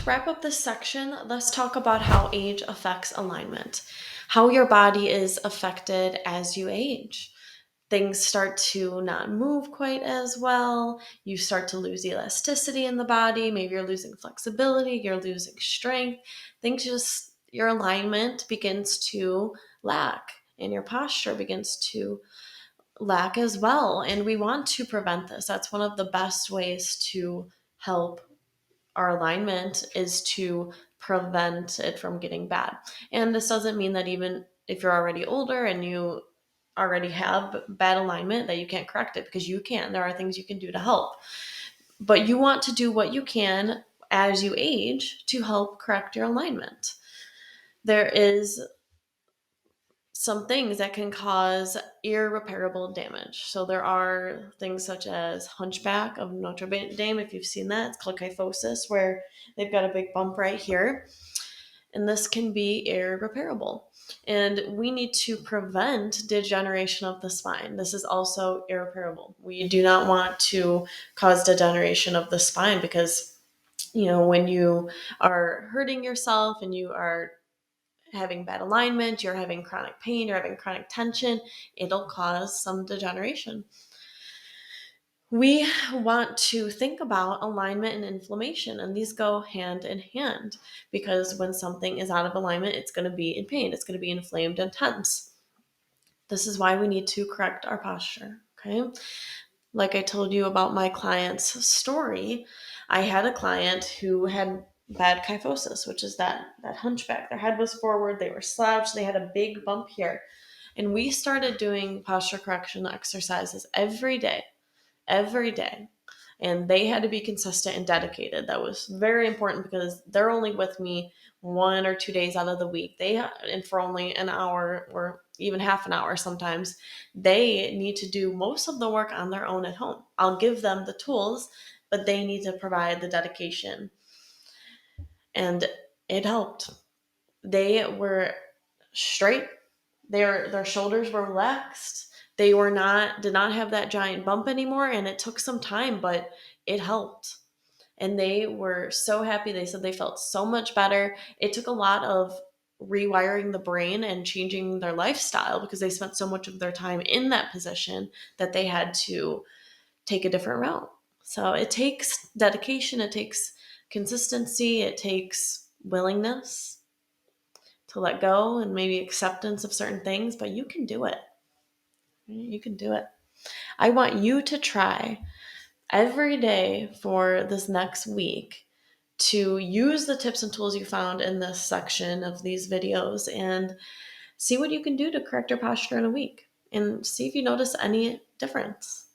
to wrap up this section, let's talk about how age affects alignment, how your body is affected as you age. Things start to not move quite as well. You start to lose elasticity in the body. Maybe you're losing flexibility, you're losing strength. Your alignment begins to lack and your posture begins to lack as well. And we want to prevent this. That's one of the best ways to help our alignment is to prevent it from getting bad. And this doesn't mean that even if you're already older and you already have bad alignment that you can't correct it, because you can. There are things you can do to help. But you want to do what you can as you age to help correct your alignment. There is some things that can cause irreparable damage. So there are things such as hunchback of Notre Dame, if you've seen that. It's called kyphosis, where they've got a big bump right here. And this can be irreparable. And we need to prevent degeneration of the spine. This is also irreparable. We do not want to cause degeneration of the spine because, when you are hurting yourself and you are having bad alignment, you're having chronic pain, you're having chronic tension, it'll cause some degeneration. We want to think about alignment and inflammation, and these go hand in hand because when something is out of alignment, it's going to be in pain, it's going to be inflamed and tense. This is why we need to correct our posture, okay? Like I told you about my client's story, I had a client who had bad kyphosis, which is that hunchback. Their head was forward, they were slouched, they had a big bump here. And we started doing posture correction exercises every day. And they had to be consistent and dedicated. That was very important because they're only with me 1 or 2 days out of the week. And for only an hour or even half an hour sometimes, they need to do most of the work on their own at home. I'll give them the tools, but they need to provide the dedication. And it helped. They were straight. Their shoulders were relaxed. They did not have that giant bump anymore, and it took some time, but it helped. And they were so happy. They said they felt so much better. It took a lot of rewiring the brain and changing their lifestyle because they spent so much of their time in that position that they had to take a different route. So it takes dedication, it takes consistency, it takes willingness to let go and maybe acceptance of certain things, but you can do it. You can do it. I want you to try every day for this next week to use the tips and tools you found in this section of these videos and see what you can do to correct your posture in a week and see if you notice any difference.